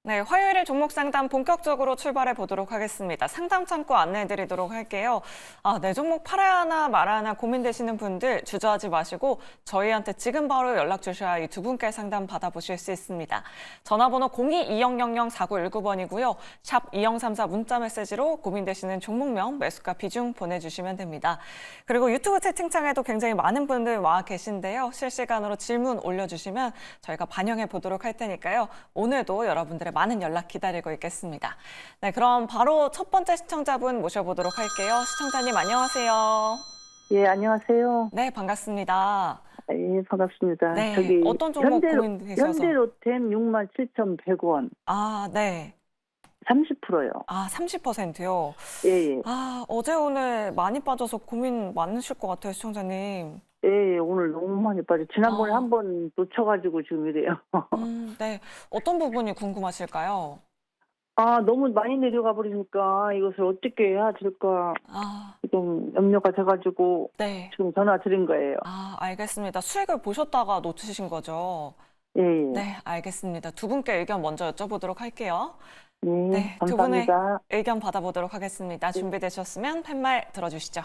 네, 화요일에 종목 상담 본격적으로 출발해 보도록 하겠습니다. 상담 창구 안내해 드리도록 할게요. 내 종목 팔아야 하나 말아야 하나 고민되시는 분들 주저하지 마시고 저희한테 지금 바로 연락 주셔야 이 두 분께 상담 받아보실 수 있습니다. 전화번호 02-2000-4919번이고요. 샵 2034 문자 메시지로 고민되시는 종목명, 매수가 비중 보내주시면 됩니다. 그리고 유튜브 채팅창에도 굉장히 많은 분들 와 계신데요. 실시간으로 질문 올려주시면 저희가 반영해 보도록 할 테니까요. 오늘도 여러분들의 많은 연락 기다리고 있겠습니다. 네, 그럼 바로 첫 번째 시청자분 모셔보도록 할게요. 시청자님 안녕하세요. 예, 안녕하세요. 네, 반갑습니다. 예, 반갑습니다. 네, 저기 어떤 종목 고민되셔서? 현대로템 67,100원, 네. 30%요. 30%요? 예, 예. 어제 오늘 많이 빠져서 고민 많으실 것 같아요, 시청자님. 예, 예, 오늘 너무 많이 빠져. 지난번에 아. 한번 놓쳐가지고 지금 이래요. 네. 어떤 부분이 궁금하실까요? 너무 많이 내려가 버리니까 이것을 어떻게 해야 될까 좀 염려가 돼가지고 네. 지금 전화 드린 거예요. 알겠습니다. 수익을 보셨다가 놓치신 거죠? 예, 예. 네, 알겠습니다. 두 분께 의견 먼저 여쭤보도록 할게요. 예, 네, 두 분의 감사합니다. 의견 받아보도록 하겠습니다. 준비되셨으면 팻말 들어주시죠.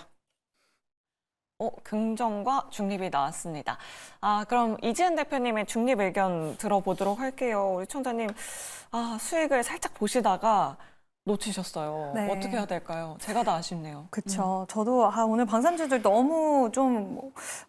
긍정과 중립이 나왔습니다. 그럼 이지은 대표님의 중립 의견 들어보도록 할게요. 우리 청자님, 수익을 살짝 보시다가 놓치셨어요. 네. 어떻게 해야 될까요? 제가 다 아쉽네요. 그렇죠. 저도 오늘 방산주들 너무 좀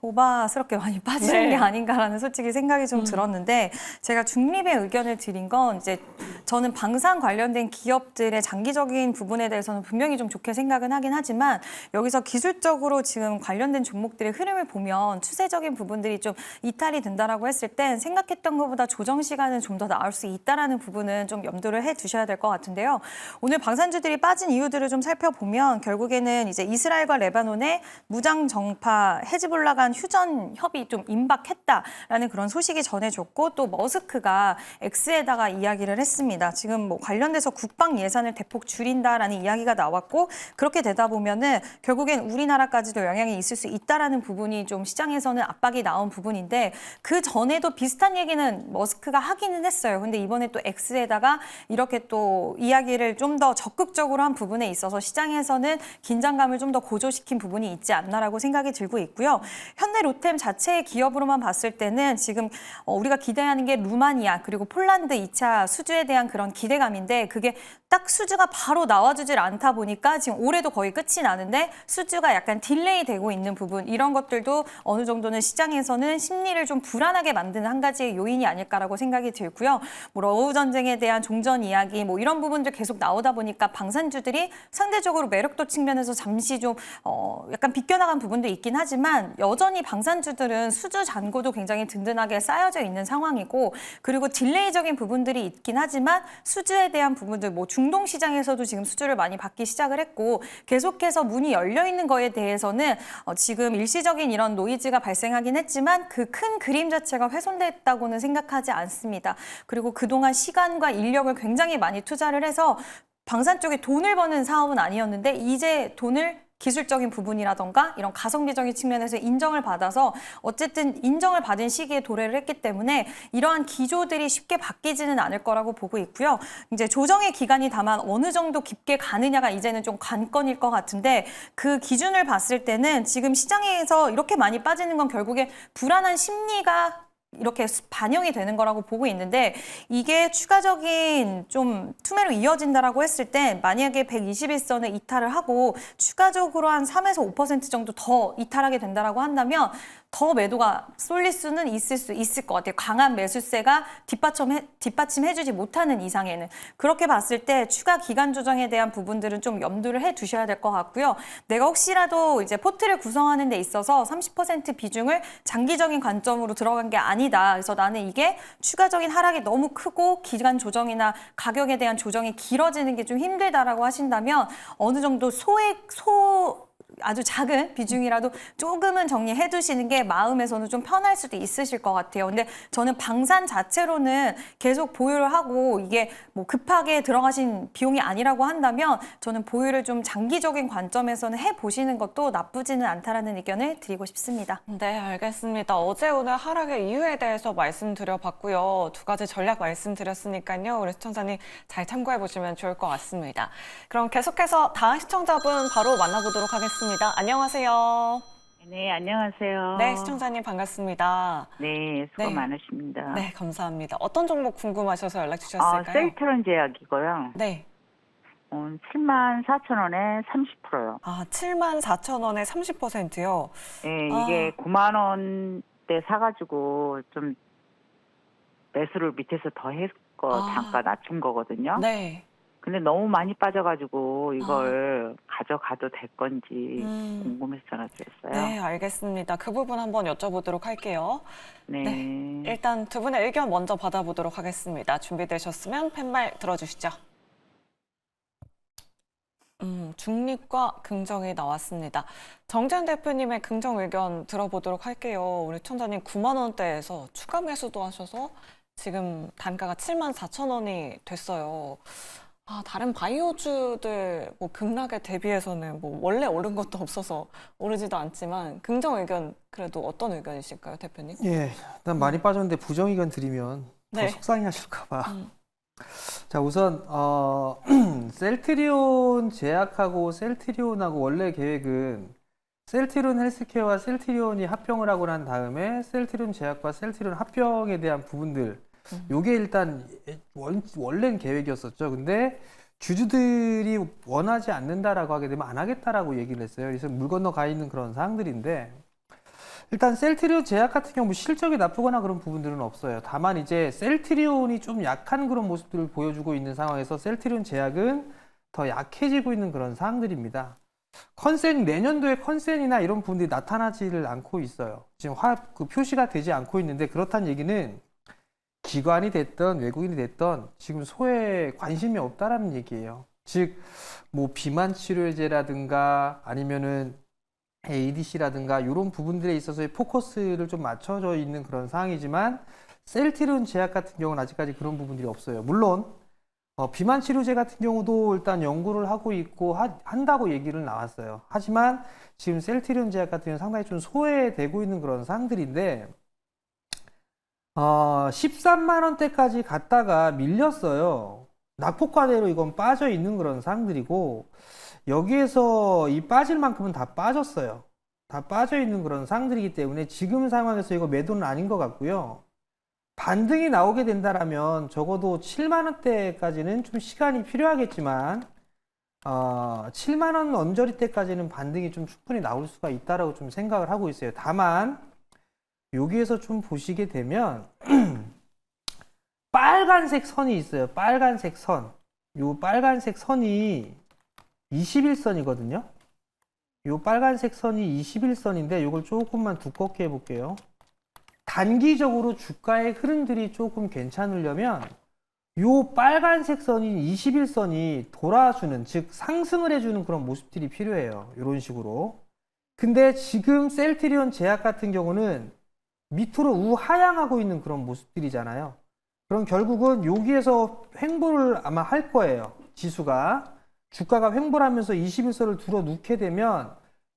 오바스럽게 많이 빠지는 네. 게 아닌가라는 솔직히 생각이 좀 들었는데 제가 중립의 의견을 드린 건 이제 저는 방산 관련된 기업들의 장기적인 부분에 대해서는 분명히 좀 좋게 생각은 하긴 하지만 여기서 기술적으로 지금 관련된 종목들의 흐름을 보면 추세적인 부분들이 좀 이탈이 된다라고 했을 땐 생각했던 것보다 조정 시간은 좀 더 나올 수 있다라는 부분은 좀 염두를 해 두셔야 될 것 같은데요. 오늘 방산주들이 빠진 이유들을 좀 살펴보면 결국에는 이제 이스라엘과 레바논의 무장 정파 헤즈볼라 간 휴전 협의 좀 임박했다라는 그런 소식이 전해졌고 또 머스크가 X에다가 이야기를 했습니다. 지금 뭐 관련돼서 국방 예산을 대폭 줄인다라는 이야기가 나왔고 그렇게 되다 보면은 결국엔 우리나라까지도 영향이 있을 수 있다라는 부분이 좀 시장에서는 압박이 나온 부분인데 그 전에도 비슷한 얘기는 머스크가 하기는 했어요. 근데 이번에 또 X에다가 이렇게 또 이야기를 좀 더 적극적으로 한 부분에 있어서 시장에서는 긴장감을 좀 더 고조시킨 부분이 있지 않나라고 생각이 들고 있고요. 현대로템 자체의 기업으로만 봤을 때는 지금 우리가 기대하는 게 루마니아 그리고 폴란드 2차 수주에 대한 그런 기대감인데 그게 딱 수주가 바로 나와주질 않다 보니까 지금 올해도 거의 끝이 나는데 수주가 약간 딜레이 되고 있는 부분 이런 것들도 어느 정도는 시장에서는 심리를 좀 불안하게 만드는 한 가지의 요인이 아닐까라고 생각이 들고요. 뭐 러우 전쟁에 대한 종전 이야기 뭐 이런 부분들 계속 나오다 보니까 방산주들이 상대적으로 매력도 측면에서 잠시 좀 약간 비껴나간 부분도 있긴 하지만 여전히 방산주들은 수주 잔고도 굉장히 든든하게 쌓여져 있는 상황이고 그리고 딜레이적인 부분들이 있긴 하지만 수주에 대한 부분들 뭐 중동 시장에서도 지금 수주를 많이 받기 시작을 했고 계속해서 문이 열려 있는 거에 대해서는 지금 일시적인 이런 노이즈가 발생하긴 했지만 그 큰 그림 자체가 훼손됐다고는 생각하지 않습니다. 그리고 그동안 시간과 인력을 굉장히 많이 투자를 해서 방산 쪽에 돈을 버는 사업은 아니었는데 이제 돈을 기술적인 부분이라던가 이런 가성비적인 측면에서 인정을 받아서 어쨌든 인정을 받은 시기에 도래를 했기 때문에 이러한 기조들이 쉽게 바뀌지는 않을 거라고 보고 있고요. 이제 조정의 기간이 다만 어느 정도 깊게 가느냐가 이제는 좀 관건일 것 같은데 그 기준을 봤을 때는 지금 시장에서 이렇게 많이 빠지는 건 결국에 불안한 심리가 이렇게 반영이 되는 거라고 보고 있는데 이게 추가적인 좀 투매로 이어진다라고 했을 때 만약에 121선을 이탈을 하고 추가적으로 한 3에서 5% 정도 더 이탈하게 된다라고 한다면 더 매도가 쏠릴 수는 있을 수 있을 것 같아요. 강한 매수세가 뒷받침해주지 못하는 이상에는. 그렇게 봤을 때 추가 기간 조정에 대한 부분들은 좀 염두를 해 두셔야 될 것 같고요. 내가 혹시라도 이제 포트를 구성하는 데 있어서 30% 비중을 장기적인 관점으로 들어간 게 아니다. 그래서 나는 이게 추가적인 하락이 너무 크고 기간 조정이나 가격에 대한 조정이 길어지는 게 좀 힘들다라고 하신다면 어느 정도 아주 작은 비중이라도 조금은 정리해 두시는 게 마음에서는 좀 편할 수도 있으실 것 같아요. 근데 저는 방산 자체로는 계속 보유를 하고 이게 뭐 급하게 들어가신 비용이 아니라고 한다면 저는 보유를 좀 장기적인 관점에서는 해보시는 것도 나쁘지는 않다라는 의견을 드리고 싶습니다. 네, 알겠습니다. 어제 오늘 하락의 이유에 대해서 말씀드려봤고요. 두 가지 전략 말씀드렸으니까요. 우리 시청자님 잘 참고해보시면 좋을 것 같습니다. 그럼 계속해서 다음 시청자분 바로 만나보도록 하겠습니다. 안녕하세요. 네, 안녕하세요. 네, 시청자님 반갑습니다. 네, 수고 네. 많으십니다. 네, 감사합니다. 어떤 종목 궁금하셔서 연락 주셨을까요? 셀트론 제약이고요. 네. 74,000원에 30%요. 74,000원에 30%요. 네, 이게 9만 원대 사가지고 좀 매수를 밑에서 더 했고 단가 낮춘 거거든요. 네. 근데 너무 많이 빠져가지고 이걸 가져가도 될 건지 궁금해서 전화드렸어요. 네, 알겠습니다. 그 부분 한번 여쭤보도록 할게요. 네. 일단 두 분의 의견 먼저 받아보도록 하겠습니다. 준비되셨으면 팻말 들어주시죠. 중립과 긍정이 나왔습니다. 정재현 대표님의 긍정 의견 들어보도록 할게요. 우리 청자님 9만 원대에서 추가 매수도 하셔서 지금 단가가 74,000원이 됐어요. 다른 바이오주들 뭐 급락에 대비해서는 뭐 원래 오른 것도 없어서 오르지도 않지만 긍정 의견 그래도 어떤 의견이실까요, 대표님? 예, 일단 많이 빠졌는데 부정 의견 드리면 더 네. 속상해하실까 봐. 자, 우선 셀트리온 제약하고 셀트리온하고 원래 계획은 셀트리온 헬스케어와 셀트리온이 합병을 하고 난 다음에 셀트리온 제약과 셀트리온 합병에 대한 부분들 요게 일단 원래는 계획이었었죠. 근데 주주들이 원하지 않는다라고 하게 되면 안 하겠다라고 얘기를 했어요. 그래서 물 건너 가 있는 그런 사항들인데 일단 셀트리온 제약 같은 경우 실적이 나쁘거나 그런 부분들은 없어요. 다만 이제 셀트리온이 좀 약한 그런 모습들을 보여주고 있는 상황에서 셀트리온 제약은 더 약해지고 있는 그런 상황들입니다. 내년도에 컨센이나 이런 부분들이 나타나지를 않고 있어요. 지금 표시가 되지 않고 있는데 그렇다는 얘기는 기관이 됐던 외국인이 됐던 지금 소에 관심이 없다라는 얘기예요. 즉, 뭐 비만 치료제라든가 아니면은 ADC라든가 이런 부분들에 있어서의 포커스를 좀 맞춰져 있는 그런 상황이지만 셀트리온 제약 같은 경우는 아직까지 그런 부분들이 없어요. 물론 비만 치료제 같은 경우도 일단 연구를 하고 있고 한다고 얘기를 나왔어요. 하지만 지금 셀트리온 제약 같은 경우는 상당히 좀 소외되고 있는 그런 상황들인데 13만 원대까지 갔다가 밀렸어요. 낙폭과대로 이건 빠져 있는 그런 상황들이고 여기에서 이 빠질 만큼은 다 빠졌어요. 다 빠져 있는 그런 상황들이기 때문에 지금 상황에서 이거 매도는 아닌 것 같고요. 반등이 나오게 된다라면 적어도 7만 원대까지는 좀 시간이 필요하겠지만 7만 원 언저리 때까지는 반등이 좀 충분히 나올 수가 있다라고 좀 생각을 하고 있어요. 다만 여기에서 좀 보시게 되면 빨간색 선이 있어요. 빨간색 선. 요 빨간색 선이 21선이거든요. 요 빨간색 선이 21선인데 요걸 조금만 두껍게 해볼게요. 단기적으로 주가의 흐름들이 조금 괜찮으려면 요 빨간색 선인 21선이 돌아주는, 즉 상승을 해주는 그런 모습들이 필요해요. 이런 식으로. 근데 지금 셀트리온 제약 같은 경우는 밑으로 우하향하고 있는 그런 모습들이잖아요. 그럼 결국은 여기에서 횡보를 아마 할 거예요. 지수가. 주가가 횡보를 하면서 21선을 들어 놓게 되면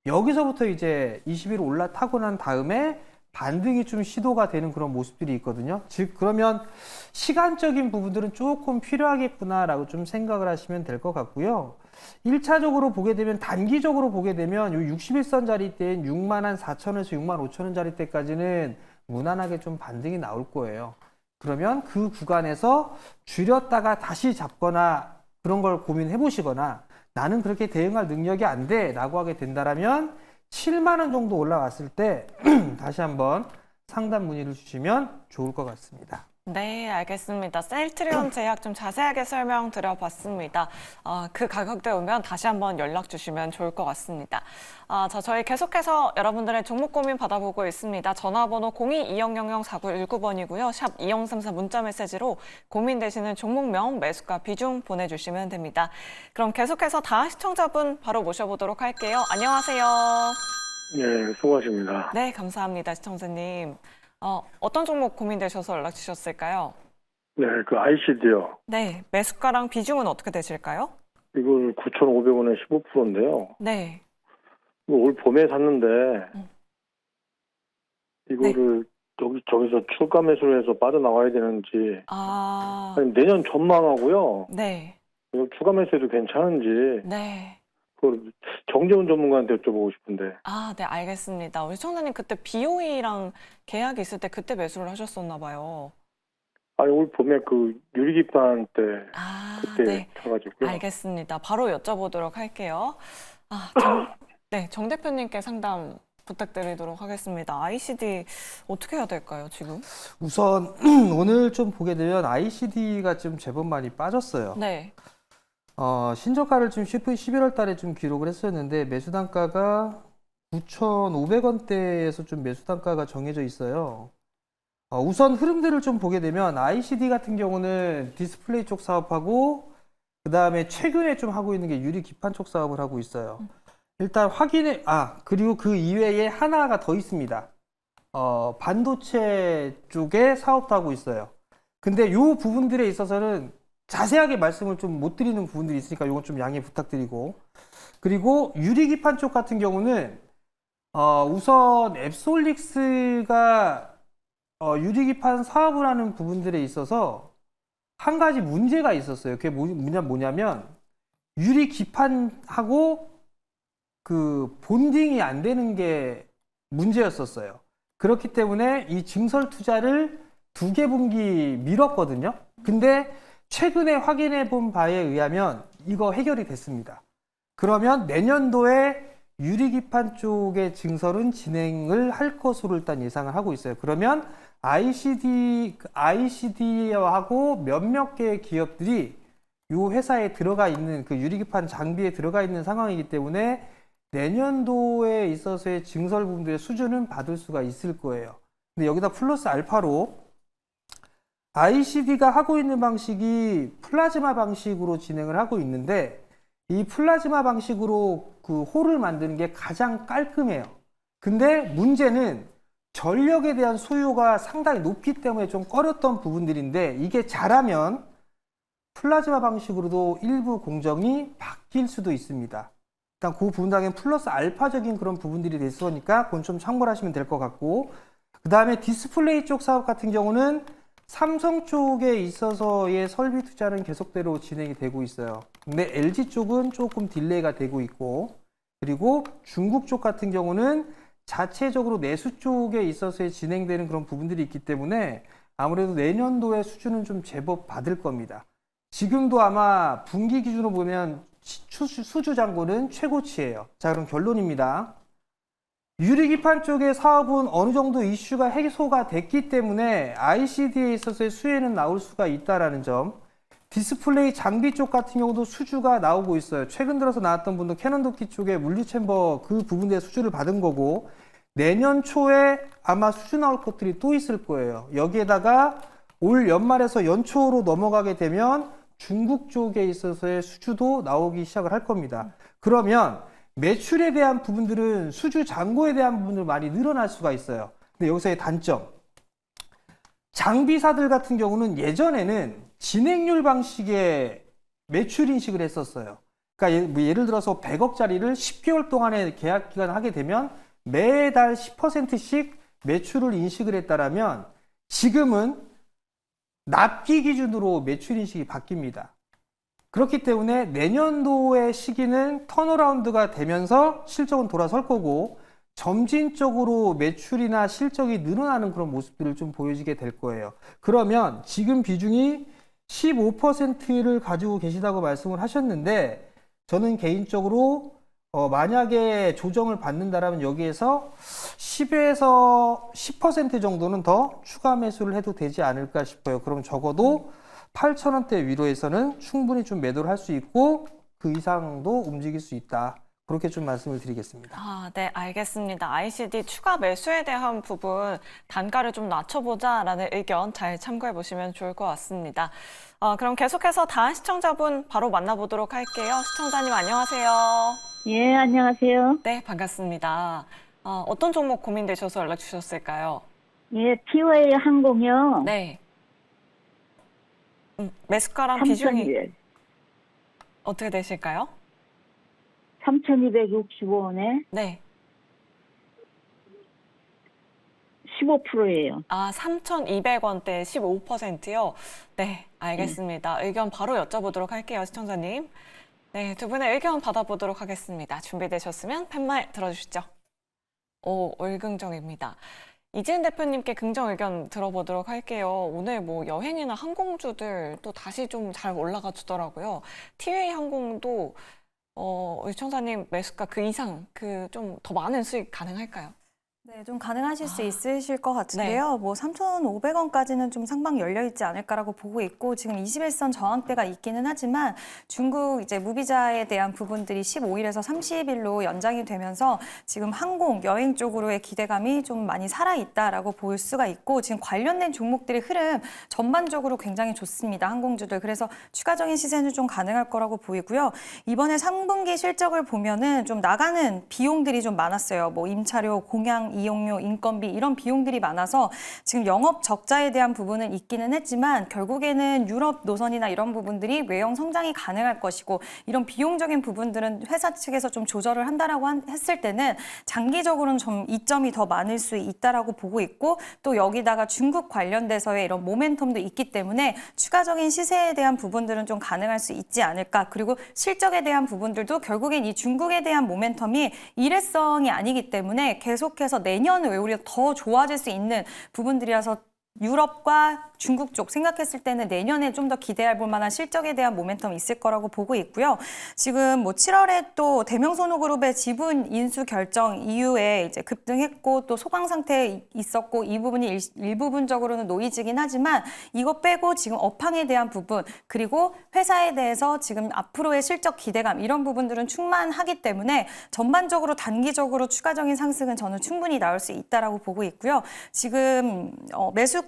여기서부터 이제 20일 올라타고 난 다음에 반등이 좀 시도가 되는 그런 모습들이 있거든요. 즉 그러면 시간적인 부분들은 조금 필요하겠구나라고 좀 생각을 하시면 될 것 같고요. 1차적으로 보게 되면 단기적으로 보게 되면 요 61선 자리대인 64,000원에서 65,000원 자리대까지는 무난하게 좀 반등이 나올 거예요. 그러면 그 구간에서 줄였다가 다시 잡거나 그런 걸 고민해 보시거나 나는 그렇게 대응할 능력이 안 돼 라고 하게 된다면 7만 원 정도 올라왔을 때 다시 한번 상담 문의를 주시면 좋을 것 같습니다. 네, 알겠습니다. 셀트리온 제약 좀 자세하게 설명드려봤습니다. 그 가격대 오면 다시 한번 연락 주시면 좋을 것 같습니다. 자, 저희 계속해서 여러분들의 종목 고민 받아보고 있습니다. 전화번호 02-2000-4919번이고요. 샵 2034 문자 메시지로 고민되시는 종목명, 매수가, 비중 보내주시면 됩니다. 그럼 계속해서 다음 시청자분 바로 모셔보도록 할게요. 안녕하세요. 네, 수고하십니다. 네, 감사합니다, 시청자님. 어떤 종목 고민되셔서 연락 주셨을까요? 네, 그 ICD요. 네, 매수가랑 비중은 어떻게 되실까요? 이걸 9,500원에 15%인데요. 네. 올 봄에 샀는데, 이거를 저기서 출가 매수를 해서 빠져나와야 되는지, 아니, 내년 전망하고요. 네. 이거 추가 매수해도 괜찮은지, 네. 그걸 정재훈 전문가한테 여쭤보고 싶은데. 네, 알겠습니다. 우리 시청자님 그때 BOE랑 계약이 있을 때 그때 매수를 하셨었나 봐요. 아니, 올 봄에 그 유리기판 때, 그때 네. 사가지고요. 알겠습니다. 바로 여쭤보도록 할게요. 네, 정 대표님께 상담 부탁드리도록 하겠습니다. ICD 어떻게 해야 될까요, 지금? 우선 오늘 좀 보게 되면 ICD가 좀 제법 많이 빠졌어요. 네. 신저가를 좀 11월 달에 좀 기록을 했었는데 매수 단가가 9,500원대에서 좀 매수 단가가 정해져 있어요. 우선 흐름들을 좀 보게 되면 ICD 같은 경우는 디스플레이 쪽 사업하고 그 다음에 최근에 좀 하고 있는 게 유리 기판 쪽 사업을 하고 있어요. 일단 그리고 그 이외에 하나가 더 있습니다. 반도체 쪽에 사업도 하고 있어요. 근데 이 부분들에 있어서는 자세하게 말씀을 좀 못 드리는 부분들이 있으니까 이건 좀 양해 부탁드리고, 그리고 유리기판 쪽 같은 경우는 우선 앱솔릭스가 유리기판 사업을 하는 부분들에 있어서 한 가지 문제가 있었어요. 그게 뭐냐면 유리기판하고 그 본딩이 안 되는 게 문제였었어요. 그렇기 때문에 이 증설 투자를 2개 분기 미뤘거든요. 근데 최근에 확인해 본 바에 의하면 이거 해결이 됐습니다. 그러면 내년도에 유리기판 쪽의 증설은 진행을 할 것으로 일단 예상을 하고 있어요. 그러면 ICD하고 몇몇 개의 기업들이 이 회사에 들어가 있는 그 유리기판 장비에 들어가 있는 상황이기 때문에 내년도에 있어서의 증설 부분들의 수준은 받을 수가 있을 거예요. 근데 여기다 플러스 알파로 ICD가 하고 있는 방식이 플라즈마 방식으로 진행을 하고 있는데 이 플라즈마 방식으로 그 홀을 만드는 게 가장 깔끔해요. 근데 문제는 전력에 대한 소요가 상당히 높기 때문에 좀 꺼렸던 부분들인데 이게 잘하면 플라즈마 방식으로도 일부 공정이 바뀔 수도 있습니다. 일단 그 부분당엔 플러스 알파적인 그런 부분들이 됐으니까 그건 좀 참고를 하시면 될 것 같고, 그 다음에 디스플레이 쪽 사업 같은 경우는 삼성 쪽에 있어서의 설비 투자는 계속대로 진행이 되고 있어요. 근데 LG 쪽은 조금 딜레이가 되고 있고, 그리고 중국 쪽 같은 경우는 자체적으로 내수 쪽에 있어서의 진행되는 그런 부분들이 있기 때문에 아무래도 내년도의 수준은 좀 제법 받을 겁니다. 지금도 아마 분기 기준으로 보면 수주 잔고는 최고치예요. 자, 그럼 결론입니다. 유리기판 쪽의 사업은 어느 정도 이슈가 해소가 됐기 때문에 ICD에 있어서의 수혜는 나올 수가 있다라는 점. 디스플레이 장비 쪽 같은 경우도 수주가 나오고 있어요. 최근 들어서 나왔던 분도 캐논도키 쪽에 물류챔버 그 부분에 수주를 받은 거고, 내년 초에 아마 수주 나올 것들이 또 있을 거예요. 여기에다가 올 연말에서 연초로 넘어가게 되면 중국 쪽에 있어서의 수주도 나오기 시작을 할 겁니다. 그러면 매출에 대한 부분들은 수주 잔고에 대한 부분들 많이 늘어날 수가 있어요. 근데 여기서의 단점, 장비사들 같은 경우는 예전에는 진행률 방식의 매출 인식을 했었어요. 그러니까 예를 들어서 100억짜리를 10개월 동안의 계약 기간을 하게 되면 매달 10%씩 매출을 인식을 했다라면 지금은 납기 기준으로 매출 인식이 바뀝니다. 그렇기 때문에 내년도의 시기는 턴어라운드가 되면서 실적은 돌아설 거고 점진적으로 매출이나 실적이 늘어나는 그런 모습들을 좀 보여지게 될 거예요. 그러면 지금 비중이 15%를 가지고 계시다고 말씀을 하셨는데 저는 개인적으로 만약에 조정을 받는다라면 여기에서 10에서 10% 정도는 더 추가 매수를 해도 되지 않을까 싶어요. 그럼 적어도 8,000원대 위로에서는 충분히 좀 매도를 할 수 있고 그 이상도 움직일 수 있다. 그렇게 좀 말씀을 드리겠습니다. 네, 알겠습니다. ICD 추가 매수에 대한 부분 단가를 좀 낮춰보자라는 의견 잘 참고해 보시면 좋을 것 같습니다. 그럼 계속해서 다음 시청자분 바로 만나보도록 할게요. 시청자님 안녕하세요. 예, 안녕하세요. 네, 반갑습니다. 어떤 종목 고민되셔서 연락 주셨을까요? 예, POA 항공이요. 네. 매수가랑 비중이 3,200. 어떻게 되실까요? 3,265원에 네. 15%예요. 3,200원대 15%요? 네, 알겠습니다. 의견 바로 여쭤보도록 할게요, 시청자님. 네, 두 분의 의견 받아보도록 하겠습니다. 준비되셨으면 팻말 들어주시죠. 월긍정입니다. 이지은 대표님께 긍정 의견 들어보도록 할게요. 오늘 뭐 여행이나 항공주들 또 다시 좀 잘 올라가 주더라고요. 티웨이 항공도 시청자님 매수가 그 이상 좀 더 많은 수익 가능할까요? 네, 좀 가능하실 수 있으실 것 같은데요. 뭐 3,500원까지는 좀 상방 열려 있지 않을까라고 보고 있고 지금 21선 저항대가 있기는 하지만 중국 이제 무비자에 대한 부분들이 15일에서 30일로 연장이 되면서 지금 항공, 여행 쪽으로의 기대감이 좀 많이 살아 있다라고 볼 수가 있고 지금 관련된 종목들의 흐름 전반적으로 굉장히 좋습니다. 항공주들. 그래서 추가적인 시세는 좀 가능할 거라고 보이고요. 이번에 3분기 실적을 보면은 좀 나가는 비용들이 좀 많았어요. 뭐 임차료, 공양 이용료, 인건비 이런 비용들이 많아서 지금 영업 적자에 대한 부분은 있기는 했지만 결국에는 유럽 노선이나 이런 부분들이 외형 성장이 가능할 것이고 이런 비용적인 부분들은 회사 측에서 좀 조절을 한다라고 했을 때는 장기적으로는 좀 이점이 더 많을 수 있다라고 보고 있고 또 여기다가 중국 관련돼서의 이런 모멘텀도 있기 때문에 추가적인 시세에 대한 부분들은 좀 가능할 수 있지 않을까. 그리고 실적에 대한 부분들도 결국엔 이 중국에 대한 모멘텀이 일회성이 아니기 때문에 계속해서 내년에 오히려 더 좋아질 수 있는 부분들이라서 유럽과 중국 쪽 생각했을 때는 내년에 좀 더 기대할 볼 만한 실적에 대한 모멘텀이 있을 거라고 보고 있고요. 지금 뭐 7월에 또 대명손호그룹의 지분 인수 결정 이후에 이제 급등했고 또 소강 상태에 있었고 이 부분이 일부분적으로는 노이즈긴 하지만 이거 빼고 지금 업황에 대한 부분 그리고 회사에 대해서 지금 앞으로의 실적 기대감 이런 부분들은 충만하기 때문에 전반적으로 단기적으로 추가적인 상승은 저는 충분히 나올 수 있다라고 보고 있고요. 지금 매수가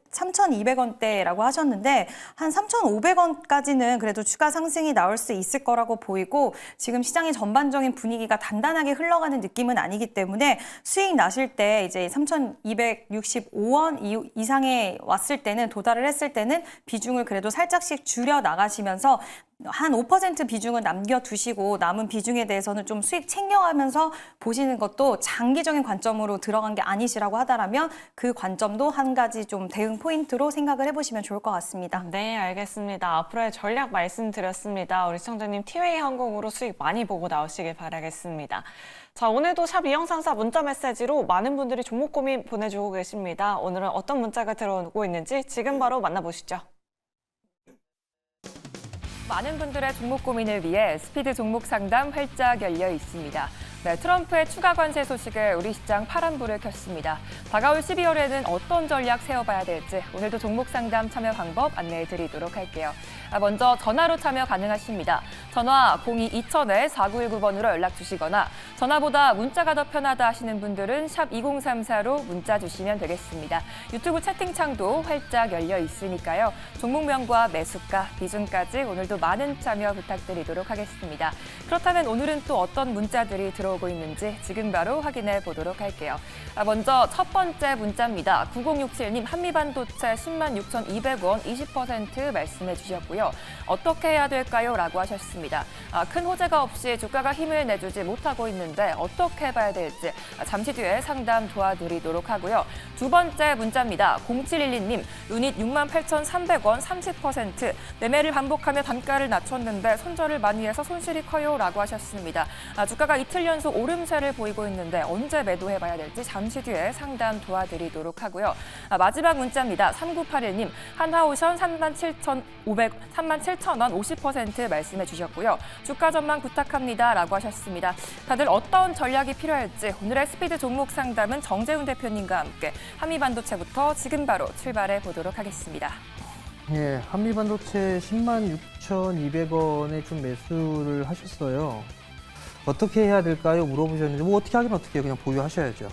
3,200원대라고 하셨는데 한 3,500원까지는 그래도 추가 상승이 나올 수 있을 거라고 보이고 지금 시장의 전반적인 분위기가 단단하게 흘러가는 느낌은 아니기 때문에 수익 나실 때 이제 3,265원 이상에 왔을 때는 도달을 했을 때는 비중을 그래도 살짝씩 줄여 나가시면서 한 5% 비중은 남겨두시고 남은 비중에 대해서는 좀 수익 챙겨가면서 보시는 것도 장기적인 관점으로 들어간 게 아니시라고 하다라면 그 관점도 한 가지 좀 대응 포인트로 생각을 해보시면 좋을 것 같습니다. 네, 알겠습니다. 앞으로의 전략 말씀드렸습니다. 우리 시청자님 티웨이 항공으로 수익 많이 보고 나오시길 바라겠습니다. 자, 오늘도 샵 이영상사 문자 메시지로 많은 분들이 종목 고민 보내주고 계십니다. 오늘은 어떤 문자가 들어오고 있는지 지금 바로 만나보시죠. 많은 분들의 종목 고민을 위해 스피드 종목 상담 활짝 열려 있습니다. 네, 트럼프의 추가 관세 소식에 우리 시장 파란불을 켰습니다. 다가올 12월에는 어떤 전략 세워봐야 될지 오늘도 종목 상담 참여 방법 안내해 드리도록 할게요. 먼저 전화로 참여 가능하십니다. 전화 02-2000-4919번으로 연락 주시거나 전화보다 문자가 더 편하다 하시는 분들은 샵 2034로 문자 주시면 되겠습니다. 유튜브 채팅창도 활짝 열려 있으니까요. 종목명과 매수가, 비중까지 오늘도 많은 참여 부탁드리도록 하겠습니다. 그렇다면 오늘은 또 어떤 문자들이 들어오고 있는지 지금 바로 확인해 보도록 할게요. 먼저 첫 번째 문자입니다. 9067님 한미반도체 106,200원 20% 말씀해 주셨고요. 어떻게 해야 될까요? 라고 하셨습니다. 큰 호재가 없이 주가가 힘을 내주지 못하고 있는데 어떻게 해봐야 될지 잠시 뒤에 상담 도와드리도록 하고요. 두 번째 문자입니다. 0712님 유닛 68,300원 30% 매매를 반복하며 단가를 낮췄는데 손절을 많이 해서 손실이 커요. 라고 하셨습니다. 주가가 이틀 연속 연속 오름세를 보이고 있는데 언제 매도해봐야 될지 잠시 뒤에 상담 도와드리도록 하고요. 마지막 문자입니다. 3981님, 한화오션 37,000원 50% 말씀해 주셨고요. 주가 전망 부탁합니다 라고 하셨습니다. 다들 어떤 전략이 필요할지 오늘의 스피드 종목 상담은 정재훈 대표님과 함께 한미반도체부터 지금 바로 출발해 보도록 하겠습니다. 예, 한미반도체 106,200원에 좀 매수를 하셨어요. 어떻게 해야 될까요? 물어보셨는데 뭐 어떻게 하긴 어떻게 해요. 그냥 보유하셔야죠.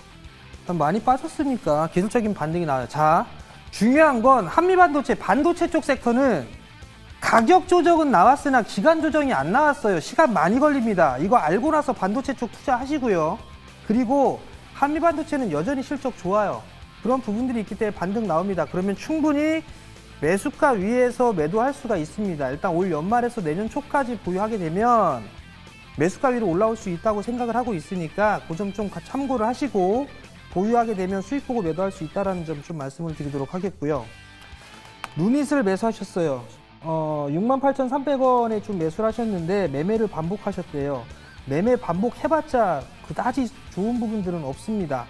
일단 많이 빠졌으니까 기술적인 반등이 나와요. 자, 중요한 건 한미반도체, 반도체 쪽 섹터는 가격 조정은 나왔으나 기간 조정이 안 나왔어요. 시간 많이 걸립니다. 이거 알고 나서 반도체 쪽 투자하시고요. 그리고 한미반도체는 여전히 실적 좋아요. 그런 부분들이 있기 때문에 반등 나옵니다. 그러면 충분히 매수가 위에서 매도할 수가 있습니다. 일단 올 연말에서 내년 초까지 보유하게 되면 매수가 위로 올라올 수 있다고 생각을 하고 있으니까 그 점 좀 참고를 하시고 보유하게 되면 수익 보고 매도할 수 있다는 점 좀 말씀을 드리도록 하겠고요. 루닛을 매수하셨어요. 68,300원에 좀 매수를 하셨는데 매매를 반복하셨대요. 매매 반복해봤자 그다지 좋은 부분들은 없습니다.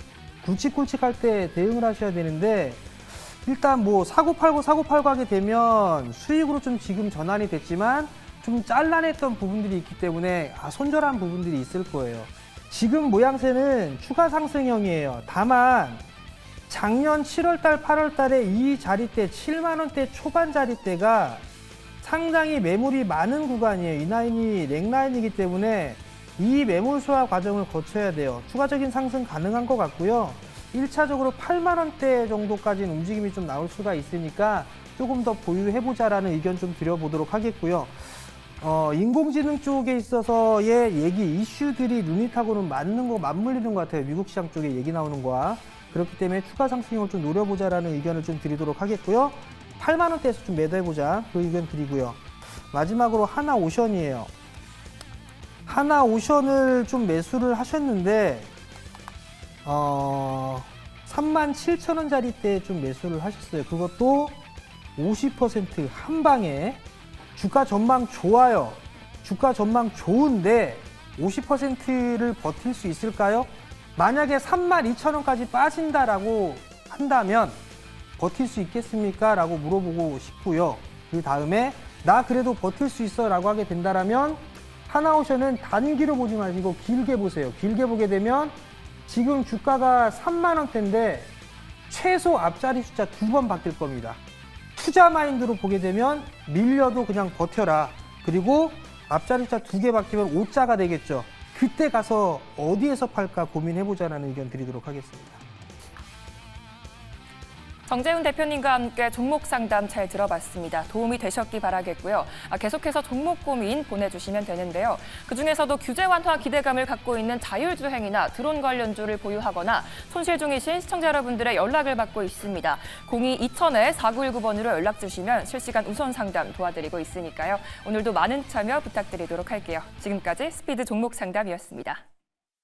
굵직굵직할 때 대응을 하셔야 되는데 일단 뭐 사고팔고 하게 되면 수익으로 좀 지금 전환이 됐지만 좀 잘라냈던 부분들이 있기 때문에 손절한 부분들이 있을 거예요. 지금 모양새는 추가 상승형이에요. 다만 작년 7월달, 8월달에 이 자리대 7만 원대 초반 자리대가 상당히 매물이 많은 구간이에요. 이 라인이 렉라인이기 때문에 이 매물 소화 과정을 거쳐야 돼요. 추가적인 상승 가능한 것 같고요. 1차적으로 8만 원대 정도까지는 움직임이 좀 나올 수가 있으니까 조금 더 보유해보자라는 의견 좀 드려보도록 하겠고요. 인공지능 쪽에 있어서의 얘기, 이슈들이 루닛하고는 맞물리는 것 같아요. 미국 시장 쪽에 얘기 나오는 거와. 그렇기 때문에 추가 상승을 좀 노려보자라는 의견을 좀 드리도록 하겠고요. 8만 원대에서 좀 매도해보자 그 의견 드리고요. 마지막으로 하나오션이에요. 하나오션을 좀 매수를 하셨는데 37,000원짜리 때 좀 매수를 하셨어요. 그것도 50% 한 방에. 주가 전망 좋아요. 주가 전망 좋은데 50%를 버틸 수 있을까요? 만약에 32,000원까지 빠진다라고 한다면 버틸 수 있겠습니까? 라고 물어보고 싶고요. 그 다음에 나 그래도 버틸 수 있어 라고 하게 된다면 하나오션은 단기로 보지 마시고 길게 보세요. 길게 보게 되면 지금 주가가 3만 원대인데 최소 앞자리 숫자 2번 바뀔 겁니다. 투자 마인드로 보게 되면 밀려도 그냥 버텨라. 그리고 앞자리 숫자 2개 바뀌면 5자가 되겠죠. 그때 가서 어디에서 팔까 고민해보자라는 의견 드리도록 하겠습니다. 정재훈 대표님과 함께 종목 상담 잘 들어봤습니다. 도움이 되셨기 바라겠고요. 계속해서 종목 고민 보내주시면 되는데요. 그중에서도 규제 완화 기대감을 갖고 있는 자율주행이나 드론 관련주를 보유하거나 손실 중이신 시청자 여러분들의 연락을 받고 있습니다. 02-2000-4919번으로 연락 주시면 실시간 우선 상담 도와드리고 있으니까요. 오늘도 많은 참여 부탁드리도록 할게요. 지금까지 스피드 종목 상담이었습니다.